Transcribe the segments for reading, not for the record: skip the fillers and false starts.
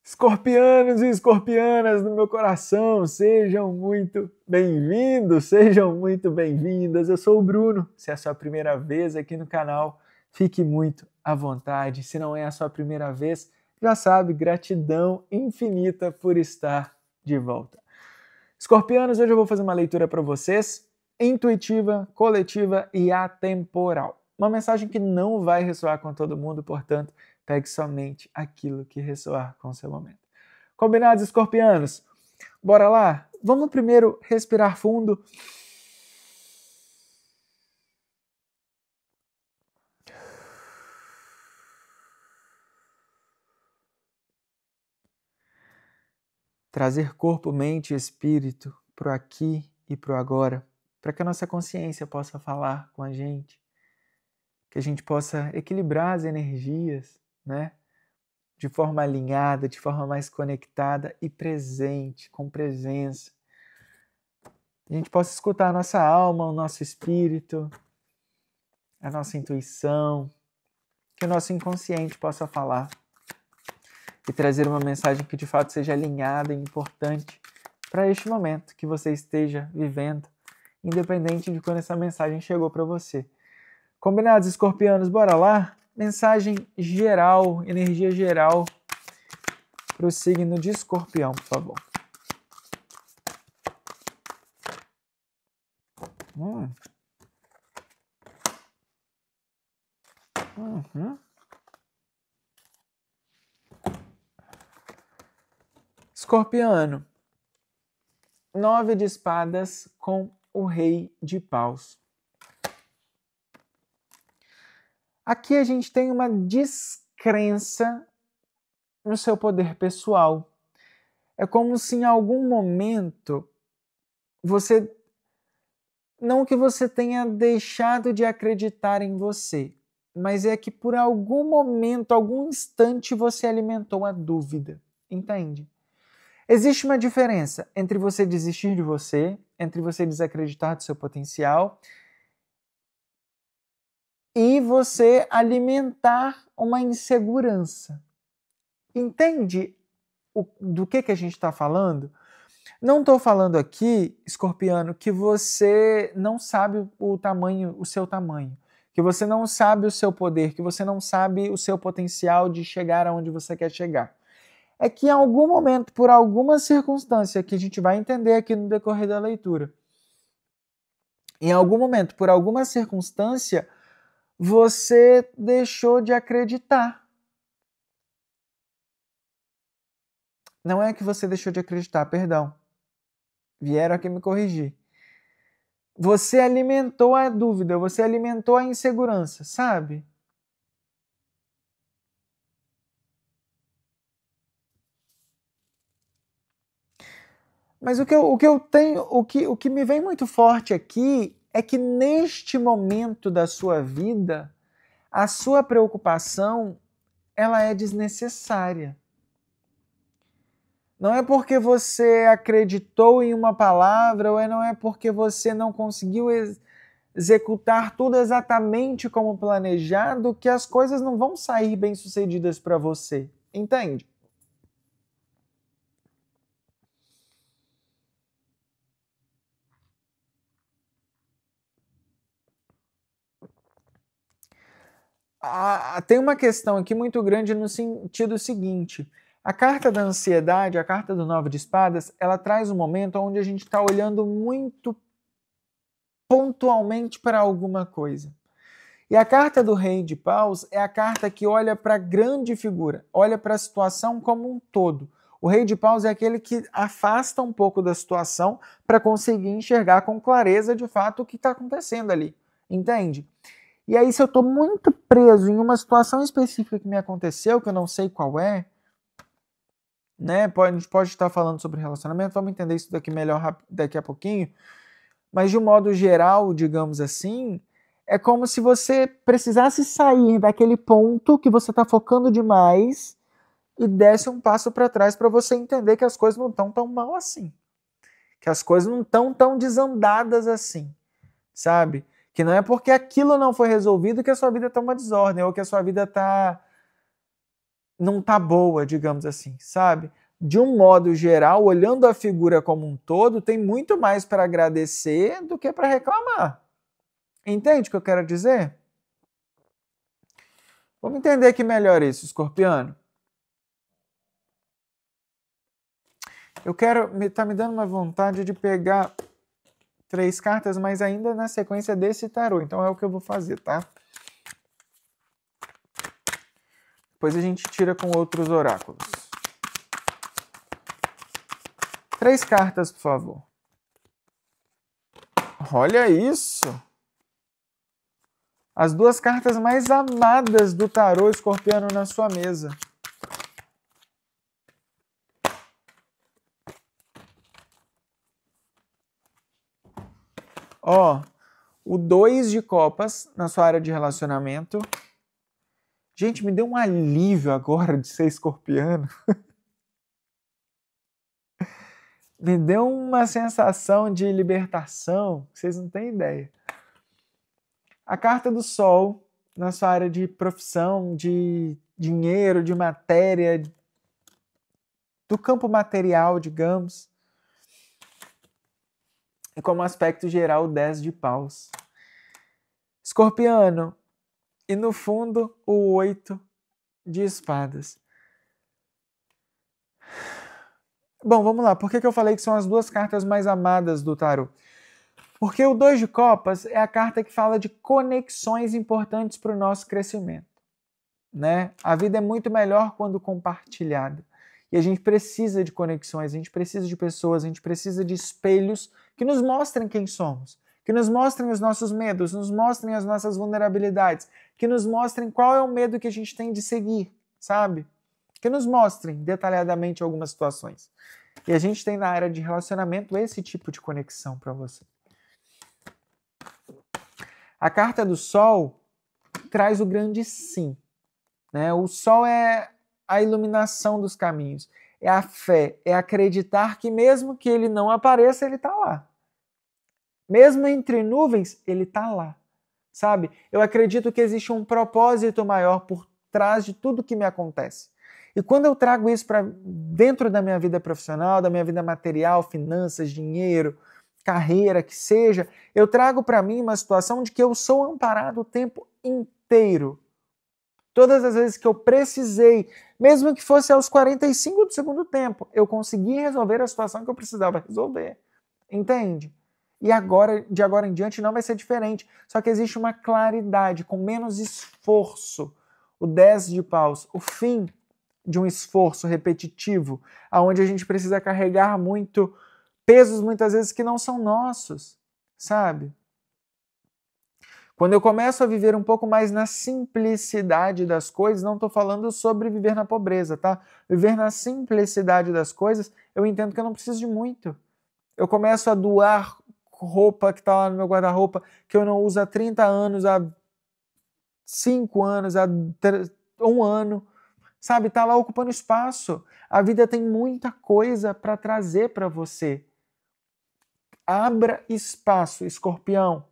Escorpianos e escorpianas do meu coração, sejam muito bem-vindos, sejam muito bem-vindas. Eu sou o Bruno. Se é a sua primeira vez aqui no canal, fique muito à vontade. Se não é a sua primeira vez, já sabe, gratidão infinita por estar de volta. Escorpianos, hoje eu vou fazer uma leitura para vocês, intuitiva, coletiva e atemporal. Uma mensagem que não vai ressoar com todo mundo, portanto, pegue somente aquilo que ressoar com o seu momento. Combinados, escorpianos? Bora lá? Vamos primeiro respirar fundo. Trazer corpo, mente e espírito pro aqui e pro agora, para que a nossa consciência possa falar com a gente, que a gente possa equilibrar as energias, né? De forma alinhada, de forma mais conectada e presente, com presença. A gente possa escutar a nossa alma, o nosso espírito, a nossa intuição, que o nosso inconsciente possa falar e trazer uma mensagem que de fato seja alinhada e importante para este momento que você esteja vivendo, independente de quando essa mensagem chegou para você. Combinados, escorpianos? Bora lá? Mensagem geral, energia geral para o signo de escorpião, por favor. Escorpiano, 9 de espadas com o rei de paus. Aqui a gente tem uma descrença no seu poder pessoal. É como se em algum momento você... Não que você tenha deixado de acreditar em você, mas é que por algum momento, algum instante você alimentou a dúvida. Entende? Existe uma diferença entre você desistir de você, entre você desacreditar do seu potencial e você alimentar uma insegurança. Entende do que a gente está falando? Não estou falando aqui, escorpiano, que você não sabe o seu tamanho, que você não sabe o seu poder, que você não sabe o seu potencial de chegar aonde você quer chegar. É que em algum momento, por alguma circunstância que a gente vai entender aqui no decorrer da leitura, em algum momento, por alguma circunstância, você deixou de acreditar. Não é que você deixou de acreditar, perdão. Vieram aqui me corrigir. Você alimentou a dúvida, você alimentou a insegurança, sabe? Mas o que me vem muito forte aqui é que neste momento da sua vida, a sua preocupação, ela é desnecessária. Não é porque você acreditou em uma palavra, ou não é porque você não conseguiu executar tudo exatamente como planejado, que as coisas não vão sair bem-sucedidas para você. Entende? Tem uma questão aqui muito grande no sentido seguinte. A carta da ansiedade, a carta do 9 de espadas, ela traz um momento onde a gente está olhando muito pontualmente para alguma coisa. E a carta do rei de paus é a carta que olha para a grande figura, olha para a situação como um todo. O rei de paus é aquele que afasta um pouco da situação para conseguir enxergar com clareza de fato o que está acontecendo ali. Entende? E aí, se eu estou muito preso em uma situação específica que me aconteceu, que eu não sei qual é, né? A gente pode estar falando sobre relacionamento, vamos entender isso daqui melhor daqui a pouquinho. Mas de um modo geral, digamos assim, é como se você precisasse sair daquele ponto que você está focando demais e desse um passo para trás para você entender que as coisas não estão tão mal assim. Que as coisas não estão tão desandadas assim, sabe? Que não é porque aquilo não foi resolvido que a sua vida está uma desordem, ou que a sua vida está não tá boa, digamos assim, sabe? De um modo geral, olhando a figura como um todo, tem muito mais para agradecer do que para reclamar. Entende o que eu quero dizer? Vamos entender aqui melhor isso, escorpiano. Tá me dando uma vontade de pegar 3 cartas, mas ainda na sequência desse tarô. Então é o que eu vou fazer, tá? Depois a gente tira com outros oráculos. 3 cartas, por favor. Olha isso! As 2 cartas mais amadas do tarô, escorpiano, na sua mesa. Ó, o 2 de copas na sua área de relacionamento. Gente, me deu um alívio agora de ser escorpiano. Me deu uma sensação de libertação, vocês não têm ideia. A carta do Sol na sua área de profissão, de dinheiro, de matéria, do campo material, digamos. E como aspecto geral, o 10 de paus. Escorpiano. E no fundo, o 8 de espadas. Bom, vamos lá. Por que eu falei que são as 2 cartas mais amadas do tarô? Porque o 2 de copas é a carta que fala de conexões importantes para o nosso crescimento. Né? A vida é muito melhor quando compartilhada. E a gente precisa de conexões, a gente precisa de pessoas, a gente precisa de espelhos que nos mostrem quem somos, que nos mostrem os nossos medos, nos mostrem as nossas vulnerabilidades, que nos mostrem qual é o medo que a gente tem de seguir, sabe? Que nos mostrem detalhadamente algumas situações. E a gente tem na área de relacionamento esse tipo de conexão para você. A carta do Sol traz o grande sim. Né? O Sol é a iluminação dos caminhos, é a fé, é acreditar que mesmo que ele não apareça, ele está lá. Mesmo entre nuvens, ele está lá. Sabe? Eu acredito que existe um propósito maior por trás de tudo que me acontece. E quando eu trago isso para dentro da minha vida profissional, da minha vida material, finanças, dinheiro, carreira, que seja, eu trago para mim uma situação de que eu sou amparado o tempo inteiro. Todas as vezes que eu precisei, mesmo que fosse aos 45 do segundo tempo, eu consegui resolver a situação que eu precisava resolver. Entende? E agora, de agora em diante, não vai ser diferente. Só que existe uma claridade, com menos esforço. O 10 de paus, o fim de um esforço repetitivo, onde a gente precisa carregar muito pesos, muitas vezes, que não são nossos, sabe? Quando eu começo a viver um pouco mais na simplicidade das coisas, não estou falando sobre viver na pobreza, tá? Viver na simplicidade das coisas, eu entendo que eu não preciso de muito. Eu começo a doar roupa que está lá no meu guarda-roupa, que eu não uso há 30 anos, há 5 anos, há 1 ano, sabe? Está lá ocupando espaço. A vida tem muita coisa para trazer para você. Abra espaço, escorpião.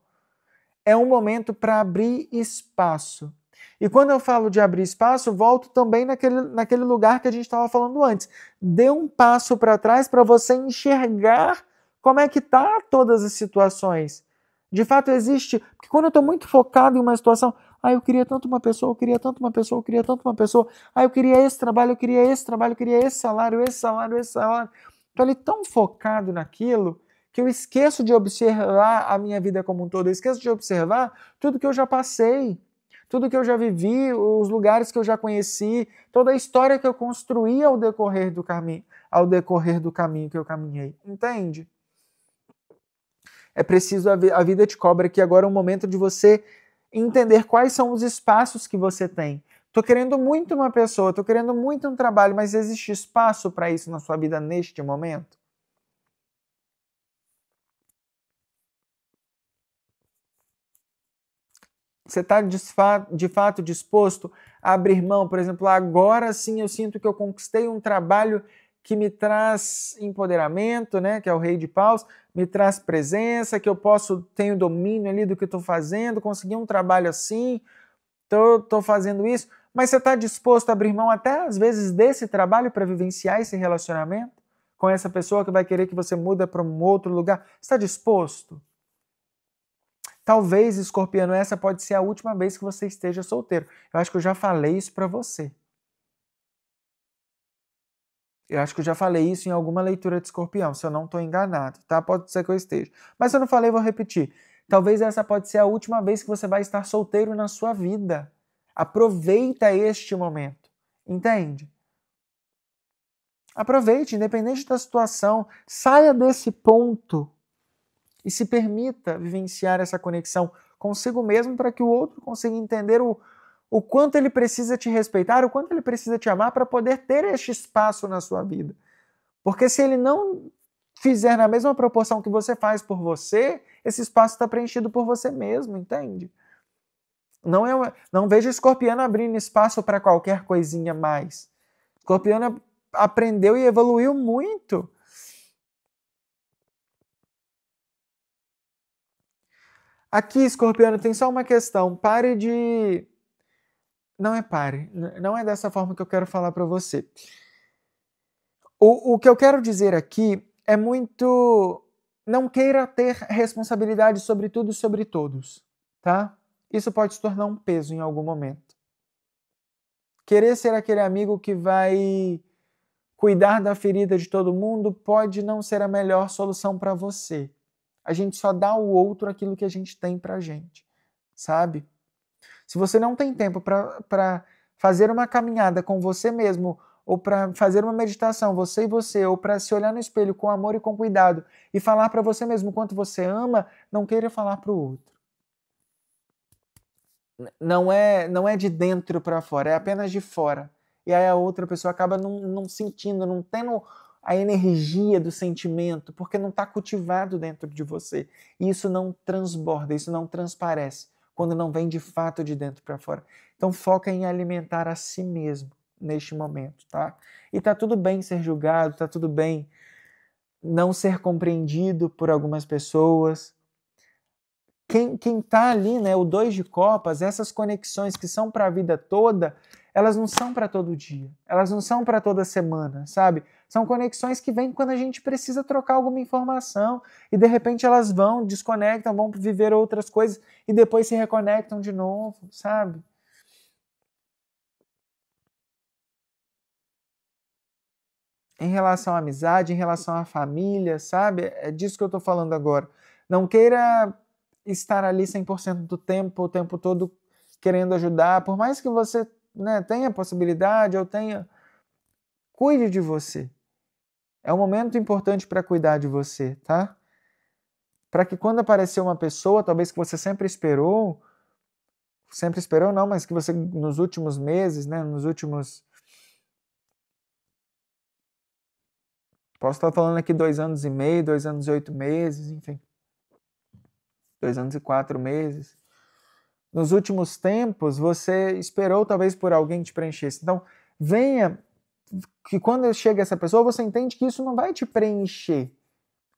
É um momento para abrir espaço. E quando eu falo de abrir espaço, volto também naquele lugar que a gente estava falando antes. Dê um passo para trás para você enxergar como é que tá todas as situações. De fato existe, porque quando eu estou muito focado em uma situação, eu queria tanto uma pessoa, eu queria tanto uma pessoa, eu queria tanto uma pessoa, eu queria esse trabalho, eu queria esse trabalho, eu queria esse salário, esse salário, esse salário. Estou ali tão focado naquilo que eu esqueço de observar a minha vida como um todo, eu esqueço de observar tudo que eu já passei, tudo que eu já vivi, os lugares que eu já conheci, toda a história que eu construí ao decorrer do caminho que eu caminhei. Entende? É preciso, a vida te cobra que agora é o momento de você entender quais são os espaços que você tem. Estou querendo muito uma pessoa, estou querendo muito um trabalho, mas existe espaço para isso na sua vida neste momento? Você está de fato disposto a abrir mão? Por exemplo, agora sim eu sinto que eu conquistei um trabalho que me traz empoderamento, né, que é o Rei de Paus, me traz presença, que eu tenho domínio ali do que estou fazendo, consegui um trabalho assim, estou fazendo isso, Mas você está disposto a abrir mão até, às vezes, desse trabalho para vivenciar esse relacionamento com essa pessoa que vai querer que você muda para um outro lugar? Você está disposto? Talvez, escorpiano, essa pode ser a última vez que você esteja solteiro. Eu acho que eu já falei isso para você. Eu acho que eu já falei isso em alguma leitura de escorpião, se eu não estou enganado, tá? Pode ser que eu esteja. Mas se eu não falei, eu vou repetir. Talvez essa pode ser a última vez que você vai estar solteiro na sua vida. Aproveita este momento. Entende? Aproveite, independente da situação. Saia desse ponto e se permita vivenciar essa conexão consigo mesmo para que o outro consiga entender o quanto ele precisa te respeitar, o quanto ele precisa te amar para poder ter este espaço na sua vida. Porque se ele não fizer na mesma proporção que você faz por você, esse espaço está preenchido por você mesmo, entende? Não veja escorpiano abrindo espaço para qualquer coisinha mais. Escorpiano aprendeu e evoluiu muito. Aqui, escorpiano, tem só uma questão. Pare de... Não é pare. Não é dessa forma que eu quero falar para você. O que eu quero dizer aqui é muito... Não queira ter responsabilidade sobre tudo e sobre todos, tá? Isso pode se tornar um peso em algum momento. Querer ser aquele amigo que vai cuidar da ferida de todo mundo pode não ser a melhor solução para você. A gente só dá ao outro aquilo que a gente tem pra gente, sabe? Se você não tem tempo para fazer uma caminhada com você mesmo, ou para fazer uma meditação, você e você, ou para se olhar no espelho com amor e com cuidado e falar para você mesmo quanto você ama, não queira falar para o outro. Não é de dentro para fora, é apenas de fora. E aí a outra pessoa acaba não sentindo, não tendo a energia do sentimento, porque não está cultivado dentro de você. E isso não transborda, isso não transparece, quando não vem de fato de dentro para fora. Então foca em alimentar a si mesmo neste momento, tá? E tá tudo bem ser julgado, tá tudo bem não ser compreendido por algumas pessoas. Quem tá ali, né, o 2 de copas, essas conexões que são para a vida toda, elas não são para todo dia, elas não são para toda semana, sabe? São conexões que vêm quando a gente precisa trocar alguma informação e de repente elas vão, desconectam, vão viver outras coisas e depois se reconectam de novo, sabe? Em relação à amizade, em relação à família, sabe? É disso que eu tô falando agora. Não queira estar ali 100% do tempo, o tempo todo querendo ajudar, por mais que você, né, tenha possibilidade ou tenha, cuide de você. É um momento importante para cuidar de você, tá? Para que quando aparecer uma pessoa, talvez que você sempre esperou não, mas que você nos últimos meses, né, nos últimos, posso estar falando aqui 2 anos e meio, 2 anos e 8 meses, enfim, 2 anos e 4 meses. Nos últimos tempos, você esperou talvez por alguém te preenchesse. Então, venha, que quando chega essa pessoa, você entende que isso não vai te preencher.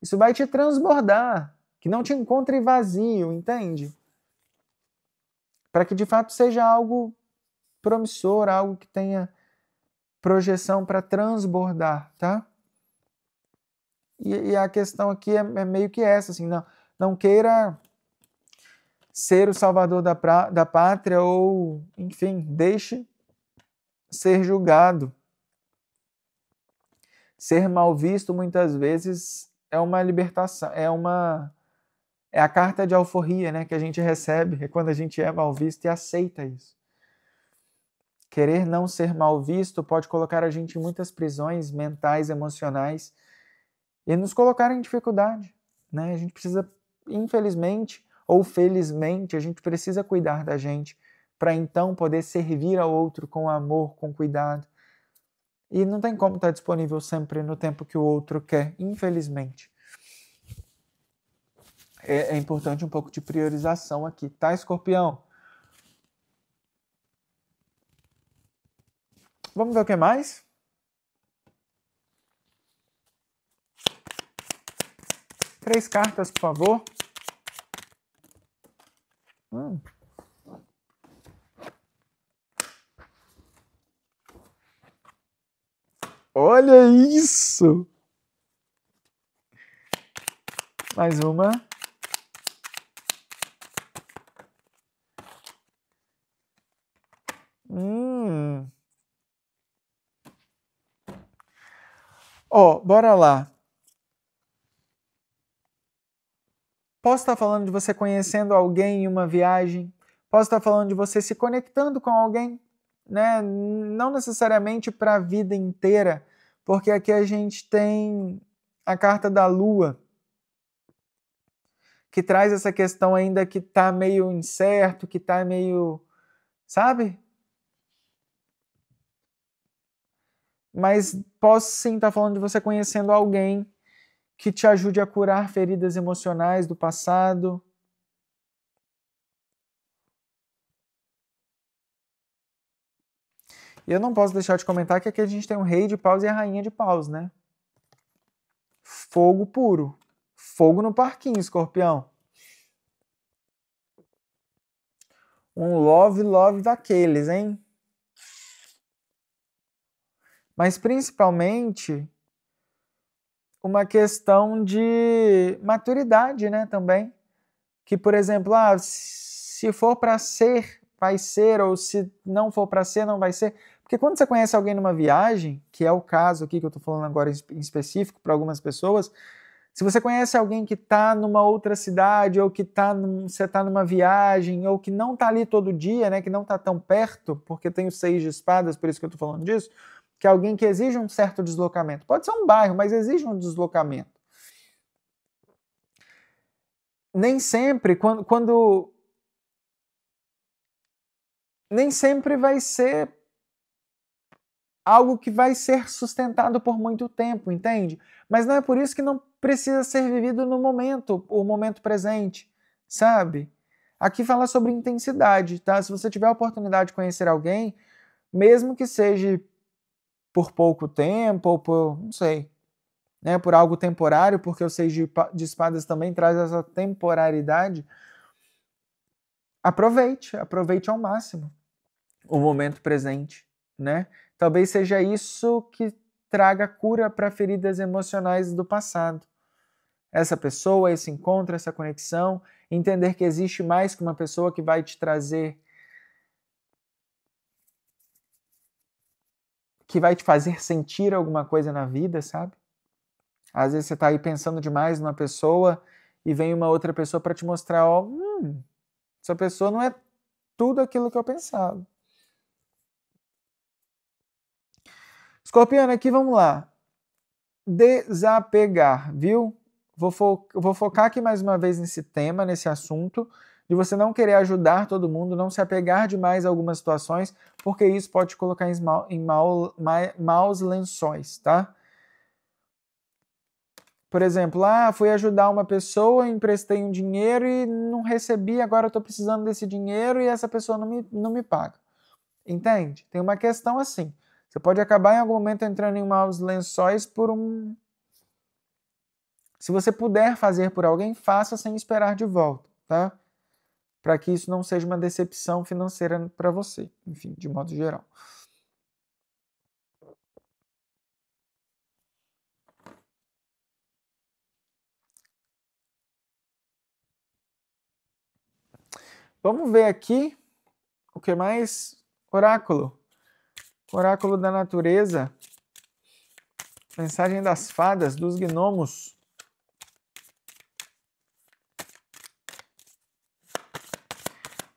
Isso vai te transbordar. Que não te encontre vazio, entende? Para que de fato seja algo promissor, algo que tenha projeção para transbordar, tá? E a questão aqui é meio que essa, assim, não queira ser o salvador da pátria ou, enfim, deixe ser julgado. Ser mal visto muitas vezes é uma libertação, é a carta de alforria, né, que a gente recebe quando a gente é mal visto e aceita isso. Querer não ser mal visto pode colocar a gente em muitas prisões mentais, emocionais e nos colocar em dificuldade, né? A gente precisa, infelizmente ou felizmente, a gente precisa cuidar da gente para então poder servir ao outro com amor, com cuidado. E não tem como estar disponível sempre no tempo que o outro quer, infelizmente. É importante um pouco de priorização aqui, tá, escorpião? Vamos ver o que mais? Três cartas, por favor. Isso! Mais uma. Ó, bora lá. Posso estar falando de você conhecendo alguém em uma viagem. Posso estar falando de você se conectando com alguém, né? Não necessariamente para a vida inteira, porque aqui a gente tem a carta da Lua, que traz essa questão ainda que está meio incerto, que está meio, sabe? Mas posso sim estar falando de você conhecendo alguém que te ajude a curar feridas emocionais do passado. E eu não posso deixar de comentar que aqui a gente tem o Rei de Paus e a Rainha de Paus, né? Fogo puro. Fogo no parquinho, Escorpião. Um love daqueles, hein? Mas principalmente uma questão de maturidade, né, também. Que, por exemplo, se for para ser, vai ser, ou se não for para ser, não vai ser. Porque quando você conhece alguém numa viagem, que é o caso aqui que eu estou falando agora em específico para algumas pessoas, se você conhece alguém que está numa outra cidade, ou que você está numa viagem, ou que não está ali todo dia, né, que não está tão perto, porque tem o 6 de espadas, por isso que eu estou falando disso, que é alguém que exige um certo deslocamento. Pode ser um bairro, mas exige um deslocamento. Nem sempre, nem sempre vai ser algo que vai ser sustentado por muito tempo, entende? Mas não é por isso que não precisa ser vivido no momento, o momento presente, sabe? Aqui fala sobre intensidade, tá? Se você tiver a oportunidade de conhecer alguém, mesmo que seja por pouco tempo ou por, não sei, né, por algo temporário, porque o 6 de espadas também traz essa temporalidade, aproveite ao máximo o momento presente, né? Talvez seja isso que traga cura para feridas emocionais do passado. Essa pessoa, esse encontro, essa conexão, entender que existe mais que uma pessoa que vai te trazer, que vai te fazer sentir alguma coisa na vida, sabe? Às vezes você está aí pensando demais numa pessoa e vem uma outra pessoa para te mostrar, ó, essa pessoa não é tudo aquilo que eu pensava. Escorpião, aqui vamos lá. Desapegar, viu? Vou focar aqui mais uma vez nesse tema, nesse assunto, de você não querer ajudar todo mundo, não se apegar demais a algumas situações, porque isso pode te colocar em maus lençóis, tá? Por exemplo, fui ajudar uma pessoa, emprestei um dinheiro e não recebi, agora eu estou precisando desse dinheiro e essa pessoa não me paga. Entende? Tem uma questão assim. Você pode acabar em algum momento entrando em maus lençóis por um... Se você puder fazer por alguém, faça sem esperar de volta, tá? Para que isso não seja uma decepção financeira para você, enfim, de modo geral. Vamos ver aqui o que mais? Oráculo. Oráculo da natureza. Mensagem das fadas, dos gnomos.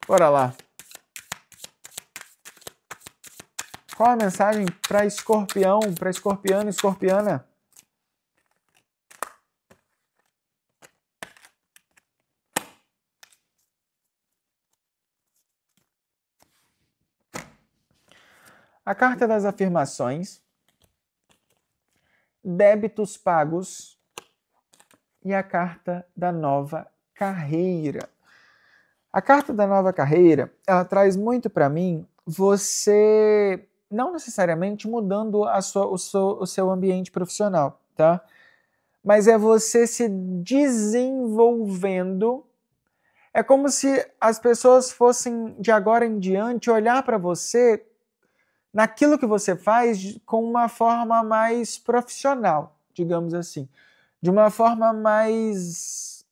Bora lá. Qual a mensagem para escorpião, para escorpiano e escorpiana? A carta das afirmações, débitos pagos e a carta da nova carreira. A carta da nova carreira, ela traz muito para mim você não necessariamente mudando o seu ambiente profissional, tá? Mas é você se desenvolvendo. É como se as pessoas fossem, de agora em diante, olhar para você naquilo que você faz com uma forma mais profissional, digamos assim. De uma forma mais...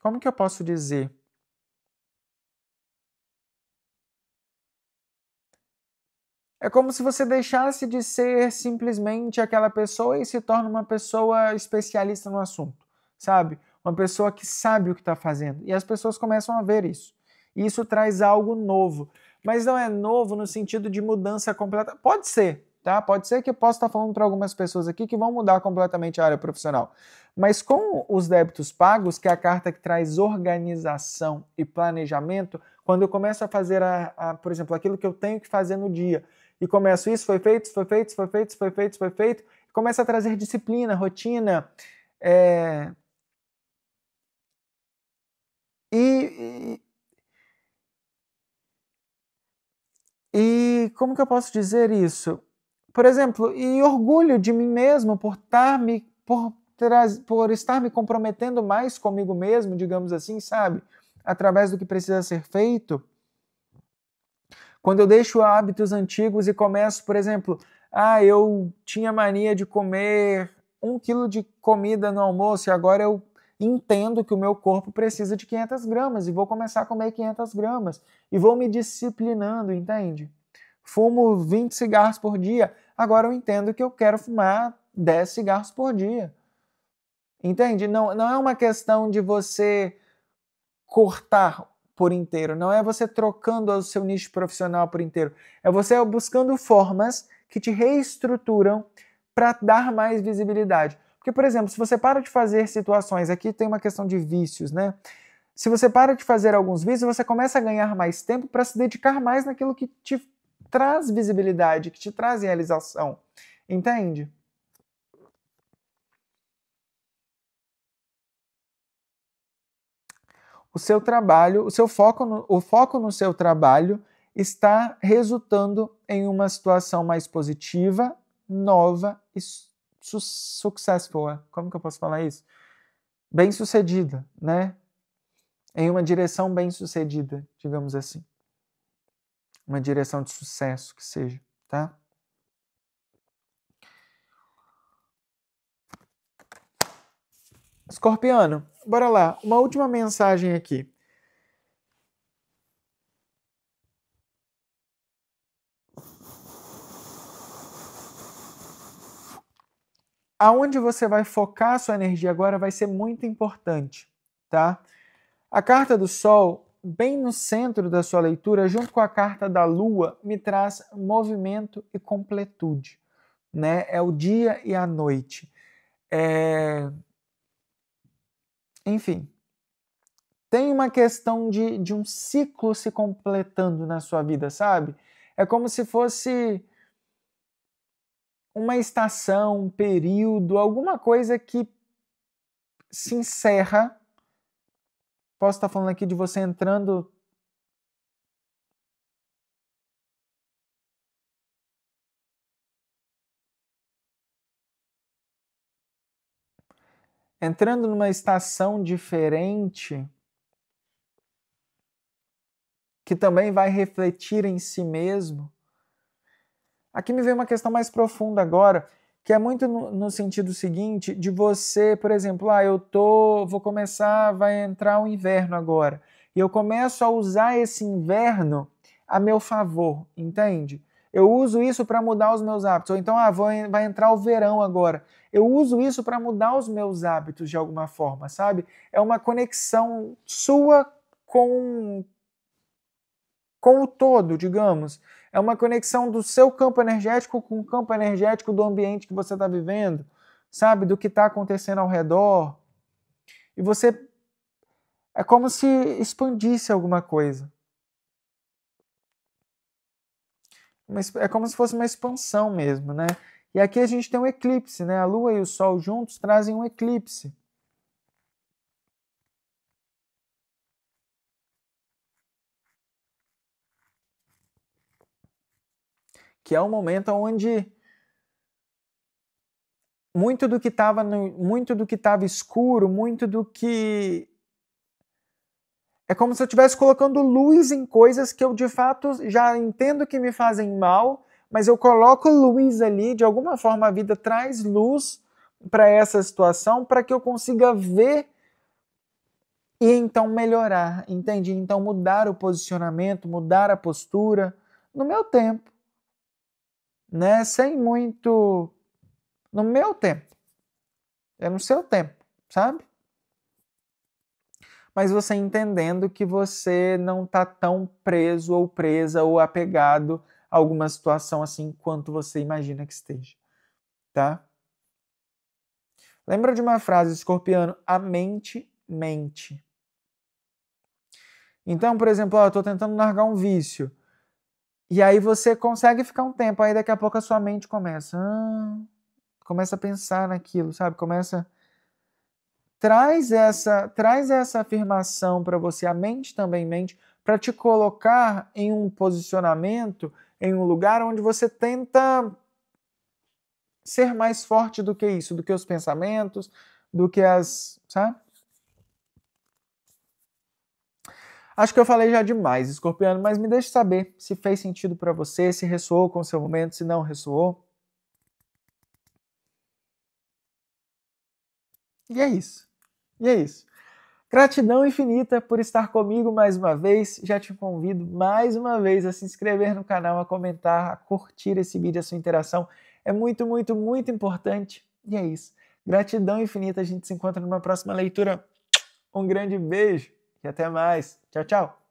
Como que eu posso dizer? É como se você deixasse de ser simplesmente aquela pessoa e se torna uma pessoa especialista no assunto, sabe? Uma pessoa que sabe o que está fazendo. E as pessoas começam a ver isso. E isso traz algo novo. Mas não é novo no sentido de mudança completa. Pode ser, tá? Pode ser que eu possa estar falando para algumas pessoas aqui que vão mudar completamente a área profissional. Mas com os débitos pagos, que é a carta que traz organização e planejamento, quando eu começo a fazer, por exemplo, aquilo que eu tenho que fazer no dia, e começo, isso foi feito, isso foi feito, isso foi feito, isso foi feito, isso foi feito, e começa a trazer disciplina, rotina, e, como que eu posso dizer isso? Por exemplo, e orgulho de mim mesmo por estar me comprometendo mais comigo mesmo, digamos assim, sabe? Através do que precisa ser feito. Quando eu deixo hábitos antigos e começo, por exemplo, eu tinha mania de comer 1 quilo de comida no almoço e agora eu entendo que o meu corpo precisa de 500 gramas e vou começar a comer 500 gramas e vou me disciplinando, entende? Fumo 20 cigarros por dia, agora eu entendo que eu quero fumar 10 cigarros por dia. Entende? Não é uma questão de você cortar por inteiro, não é você trocando o seu nicho profissional por inteiro, é você buscando formas que te reestruturam para dar mais visibilidade. Porque, por exemplo, se você para de fazer situações, aqui tem uma questão de vícios, né? Se você para de fazer alguns vícios, você começa a ganhar mais tempo para se dedicar mais naquilo que te traz visibilidade, que te traz realização. Entende? O seu trabalho, o foco no seu trabalho está resultando em uma situação mais positiva, nova e successful. Como que eu posso falar isso? Bem-sucedida, né? Em uma direção bem-sucedida, digamos assim. Uma direção de sucesso que seja, tá? Escorpiano, bora lá. Uma última mensagem aqui. Aonde você vai focar a sua energia agora vai ser muito importante, tá? A carta do Sol, bem no centro da sua leitura, junto com a carta da Lua, me traz movimento e completude, né? É o dia e a noite. Enfim, tem uma questão de um ciclo se completando na sua vida, sabe? É como se fosse uma estação, um período, alguma coisa que se encerra. Posso estar falando aqui de você entrando numa estação diferente que também vai refletir em si mesmo. Aqui me vem uma questão mais profunda agora, que é muito no sentido seguinte, de você, por exemplo, vou começar, vai entrar o inverno agora, e eu começo a usar esse inverno a meu favor, entende? Eu uso isso para mudar os meus hábitos. Ou então, vai entrar o verão agora. Eu uso isso para mudar os meus hábitos de alguma forma, sabe? É uma conexão sua com o todo, digamos. É uma conexão do seu campo energético com o campo energético do ambiente que você está vivendo, sabe? Do que está acontecendo ao redor. E você. É como se expandisse alguma coisa. É como se fosse uma expansão mesmo, né? E aqui a gente tem um eclipse, né? A Lua e o Sol juntos trazem um eclipse. Que é um momento onde muito do que estava escuro, muito do que É como se eu estivesse colocando luz em coisas que eu de fato já entendo que me fazem mal, mas eu coloco luz ali, de alguma forma a vida traz luz para essa situação para que eu consiga ver e então melhorar, entende? Então mudar o posicionamento, mudar a postura no meu tempo, né? Sem muito no meu tempo. É no seu tempo, sabe? Mas você entendendo que você não está tão preso ou presa ou apegado a alguma situação assim quanto você imagina que esteja, tá? Lembra de uma frase, escorpiano? A mente mente. Então, por exemplo, eu estou tentando largar um vício. E aí você consegue ficar um tempo, aí daqui a pouco a sua mente começa a pensar naquilo, sabe? Traz essa afirmação para você, a mente também mente, para te colocar em um posicionamento, em um lugar onde você tenta ser mais forte do que isso, do que os pensamentos, do que sabe? Acho que eu falei já demais, escorpiano, mas me deixe saber se fez sentido para você, se ressoou com o seu momento, se não ressoou. E é isso. E é isso. Gratidão infinita por estar comigo mais uma vez. Já te convido mais uma vez a se inscrever no canal, a comentar, a curtir esse vídeo, a sua interação. É muito, muito, muito importante. E é isso. Gratidão infinita. A gente se encontra numa próxima leitura. Um grande beijo e até mais. Tchau, tchau.